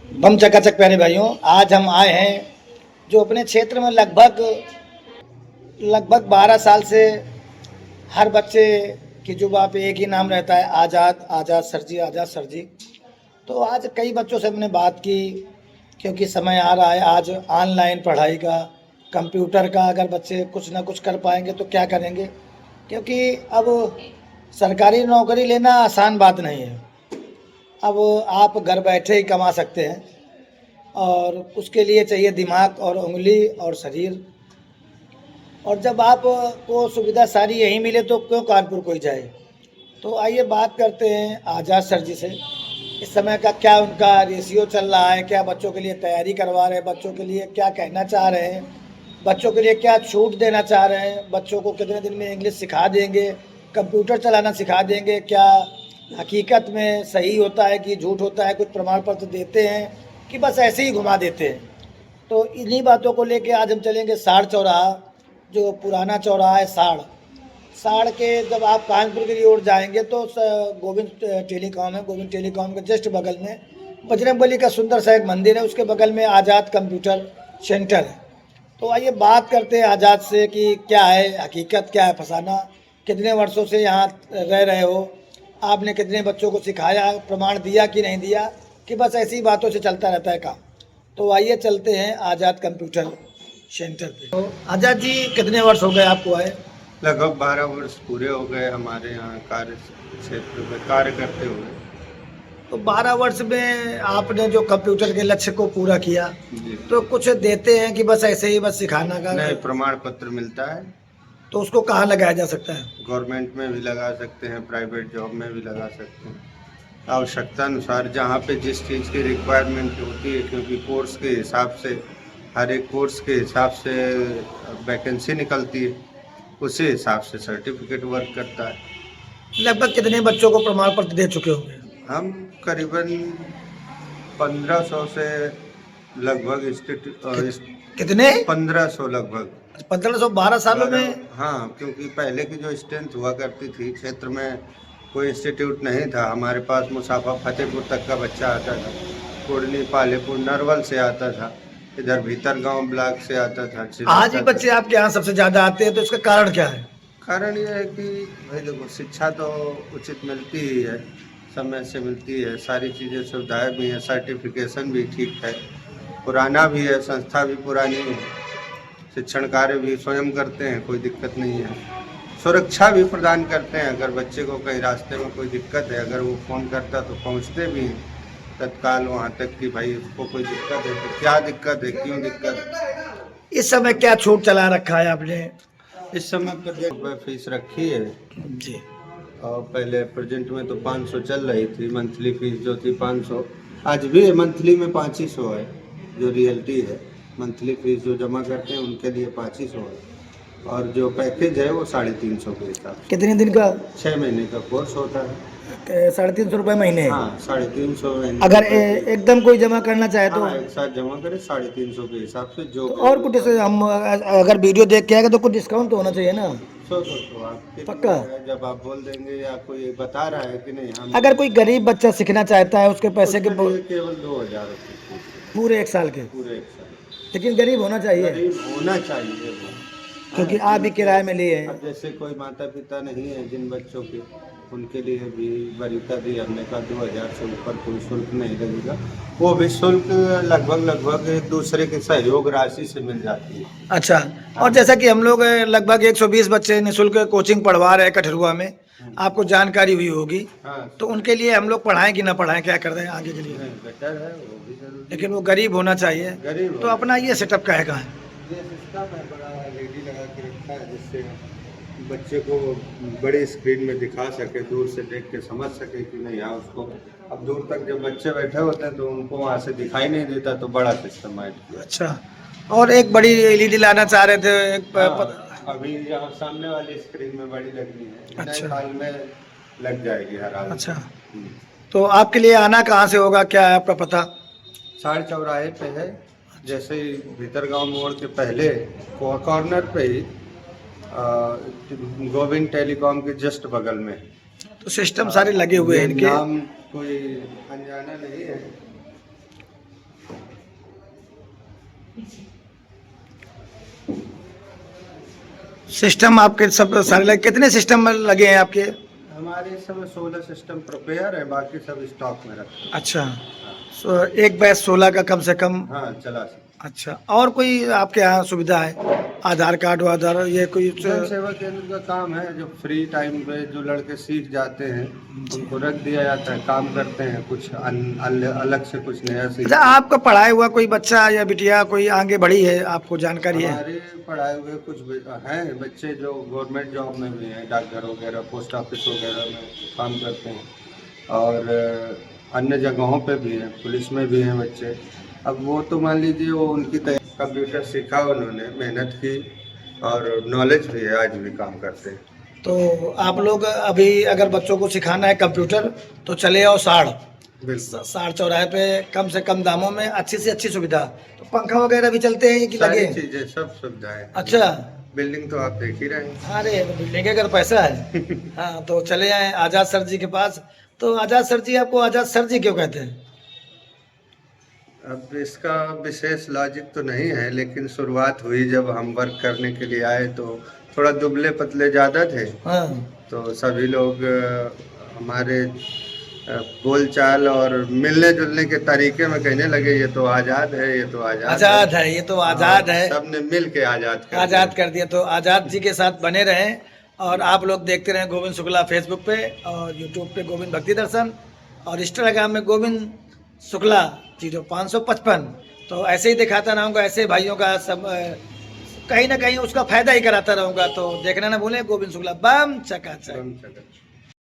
बम चकाचक प्यारे भाइयों, आज हम आए हैं जो अपने क्षेत्र में लगभग 12 साल से हर बच्चे की जुबां पे एक ही नाम रहता है, आज़ाद आज़ाद सर जी, आज़ाद सर जी। तो आज कई बच्चों से हमने बात की, क्योंकि समय आ रहा है आज ऑनलाइन पढ़ाई का, कंप्यूटर का। अगर बच्चे कुछ ना कुछ कर पाएंगे तो क्या करेंगे, क्योंकि अब सरकारी नौकरी लेना आसान बात नहीं है। अब आप घर बैठे ही कमा सकते हैं, और उसके लिए चाहिए दिमाग और उंगली और शरीर। और जब आपको सुविधा सारी यहीं मिले तो क्यों कानपुर कोई जाए। तो आइए बात करते हैं आज़ाद सर जी से। इस समय का क्या उनका रेशियो चल रहा है, क्या बच्चों के लिए तैयारी करवा रहे हैं, बच्चों के लिए क्या कहना चाह रहे हैं, बच्चों के लिए क्या छूट देना चाह रहे हैं, बच्चों को कितने दिन में इंग्लिश सिखा देंगे, कंप्यूटर चलाना सिखा देंगे, क्या हकीकत में सही होता है कि झूठ होता है, कुछ प्रमाण पत्र देते हैं कि बस ऐसे ही घुमा देते हैं। तो इन्हीं बातों को लेके आज हम चलेंगे साड़ चौराहा, जो पुराना चौराहा है साड़ के जब आप कानपुर की ओर जाएंगे तो गोविंद टेलीकॉम है, गोविंद टेलीकॉम के जस्ट बगल में बजरंगबली का सुंदर सा एक मंदिर है, उसके बगल में आज़ाद कंप्यूटर सेंटर है। तो आइए बात करते हैं आज़ाद से कि क्या है हकीकत, क्या है फसाना, कितने वर्षों से यहाँ रह रहे हो, आपने कितने बच्चों को सिखाया, प्रमाण दिया कि नहीं दिया, कि बस ऐसी बातों से चलता रहता है काम। तो आइए चलते हैं आज़ाद कंप्यूटर सेंटर पे। तो आज़ाद जी, कितने वर्ष हो गए आपको आए? लगभग 12 वर्ष पूरे हो गए हमारे यहाँ कार्य क्षेत्र में कार्य करते हुए। तो 12 वर्ष में आपने जो कंप्यूटर के लक्ष्य को पूरा किया, तो कुछ देते हैं कि बस ऐसे ही बस सिखाना का? नहीं, प्रमाण पत्र मिलता है। तो उसको कहाँ लगाया जा सकता है? गवर्नमेंट में भी लगा सकते हैं, प्राइवेट जॉब में भी लगा सकते हैं, आवश्यकता अनुसार जहाँ पे जिस चीज़ की रिक्वायरमेंट होती है, क्योंकि कोर्स के हिसाब से, हर एक कोर्स के हिसाब से वैकेंसी निकलती है, उसी हिसाब से सर्टिफिकेट वर्क करता है। लगभग कितने बच्चों को प्रमाण पत्र दे चुके होंगे? हम करीबन 1500 से लगभग कितने? 1500 लगभग। 1500 12 सालों में? हाँ, क्योंकि पहले की जो स्ट्रेंथ हुआ करती थी क्षेत्र में, कोई इंस्टीट्यूट नहीं था हमारे पास। मुसाफा फतेहपुर तक का बच्चा आता था, कुर्नी पालेपुर नरवल से आता था, इधर भीतर गांव ब्लॉक से आता था। आज भी बच्चे आपके यहाँ सबसे ज़्यादा आते हैं, तो इसका कारण क्या है? कारण ये है कि भाई देखो, शिक्षा तो उचित मिलती ही है, समय से मिलती है, सारी चीज़ें सुविधाएं भी हैं, सर्टिफिकेशन भी ठीक है, पुराना भी है, संस्था भी पुरानी है, शिक्षण कार्य भी स्वयं करते हैं, कोई दिक्कत नहीं है, सुरक्षा भी प्रदान करते हैं। अगर बच्चे को कहीं रास्ते में कोई दिक्कत है, अगर वो फ़ोन करता तो पहुंचते भी हैं तत्काल वहां तक कि भाई उसको कोई दिक्कत है तो क्या दिक्कत है, क्यों दिक्कत है। इस समय क्या छूट चला रखा है आपने? इस समय पर फीस रखी है जी। और पहले प्रेजेंट में तो 500 चल रही थी, मंथली फीस जो थी 500, आज भी मंथली में 500 है, जो रियलिटी है। मंथली फीस जो जमा करते हैं उनके लिए 500 है, और जो पैकेज है वो 350 के हिसाब से। कितने दिन का? 6 महीने का कोर्स होता है। 350 रुपये महीने? हाँ, 350 अगर एकदम कोई जमा करना चाहे तो? हाँ, एक साथ जमा करें 350 के हिसाब से जो। तो और कुछ हम अगर वीडियो देख के आएगा तो कुछ डिस्काउंट तो होना चाहिए ना? 100 आप पक्का? जब आप बोल देंगे या कोई बता रहा है कि नहीं, हम अगर कोई गरीब बच्चा सीखना चाहता है, उसके पैसे के केवल 2000 रुपये पूरे 1 साल के? पूरे 1 साल। लेकिन गरीब होना चाहिए, गरीब होना चाहिए, क्योंकि आप भी किराए में लिए हैं। अब जैसे कोई माता पिता नहीं है जिन बच्चों के, उनके लिए भी वरीयता दी हमने कहा 2000 से ऊपर कोई शुल्क नहीं लगेगा। वो भी शुल्क लगभग एक दूसरे के सहयोग राशि से मिल जाती है। अच्छा, और जैसा कि हम लोग लगभग 120 बच्चे निःशुल्क कोचिंग पढ़वा रहे हैं कठरुआ में, आपको जानकारी हुई होगी। हाँ, तो उनके लिए हम लोग पढ़ाएं कि ना पढ़ाएं, क्या कर रहे हैं आगे के लिए? बेटर है, वो भी जरूरी, लेकिन वो गरीब होना चाहिए। गरीब तो अपना ये सेटअप कहेगा है? ये सिस्टम है, बड़ा रेडी लगा के रखा है, जिससे बच्चे को बड़ी स्क्रीन में दिखा सके, दूर से देख के समझ सके कि नहीं। हाँ, उसको अब दूर तक जब बच्चे बैठे होते हैं तो उनको वहाँ से दिखाई नहीं देता, तो बड़ा सिस्टम है। अच्छा, और एक बड़ी एलईडी लाना चाह रहे थे अभी यहाँ सामने वाली स्क्रीन में बड़ी लगनी है। अच्छा, साल में लग जाएगी हर हाल। अच्छा, तो आपके लिए आना कहाँ से होगा, क्या है आपका पता? साड़ चौराहे पे है, जैसे ही भीतर गांव मोड़ के पहले कॉर्नर पे ही गोविंद टेलीकॉम के जस्ट बगल में। तो सिस्टम सारे लगे हुए हैं इनके? नाम कोई अनजाना नहीं है, सिस्टम आपके सब सारे लगे, कितने सिस्टम लगे हैं आपके? हमारे इस समय 16 सिस्टम प्रिपेयर है, बाकी सब स्टॉक में रखे हैं। अच्छा, एक बैच 16 का कम से कम। हाँ चला सकते। अच्छा, और कोई आपके यहाँ सुविधा है? आधार कार्ड वाधार ये कोई? जन सेवा केंद्र का काम है, जो फ्री टाइम पे जो लड़के सीख जाते हैं उनको रख दिया जाता है, काम करते हैं, कुछ अलग से कुछ नया सीख। अच्छा, आपका पढ़ाया हुआ कोई बच्चा या बिटिया कोई आगे बढ़ी है, आपको जानकारी है? हमारे पढ़ाए हुए कुछ हैं बच्चे जो गवर्नमेंट जॉब में भी हैं, डाकघर वगैरह, पोस्ट ऑफिस वगैरह में काम करते हैं, और अन्य जगहों पे भी हैं, पुलिस में भी हैं बच्चे। अब वो तो मान लीजिए वो उनकी कंप्यूटर सीखा, उन्होंने मेहनत की और नॉलेज भी है, आज भी काम करते हैं। तो आप लोग अभी अगर बच्चों को सिखाना है कंप्यूटर तो चले आओ साड़ चौराहे पे, कम से कम दामों में अच्छी से अच्छी सुविधा। तो पंखा वगैरह भी चलते हैं कि लगे? सारी चीजें, सब सुविधाएं। अच्छा, बिल्डिंग तो आप देख ही रहे हैं। अरे बिल्डिंग का अगर पैसा है हाँ तो चले आए आजाद सर जी के पास। तो आजाद सर जी, आपको आजाद सर जी क्यों कहते हैं? अब इसका विशेष लॉजिक तो नहीं है, लेकिन शुरुआत हुई जब हम वर्क करने के लिए आए तो थोड़ा दुबले पतले ज़्यादा थे। हाँ, तो सभी लोग हमारे बोलचाल और मिलने जुलने के तरीके में कहने लगे ये तो आज़ाद है, ये तो आजाद है, ये तो आजाद है। सबने मिल के आजाद कर दिया। तो आजाद जी के साथ बने रहें और आप लोग देखते रहें गोविंद शुक्ला फेसबुक पे, और यूट्यूब पे गोविंद भक्ति दर्शन, और इंस्टाग्राम में गोविंद शुक्ला 0555। तो ऐसे ही दिखाता रहूँगा, ऐसे भाइयों का सब कहीं ना कहीं उसका फायदा ही कराता रहूँगा। तो देखना ना भूलें, गोविंद शुक्ला बम चकाचक।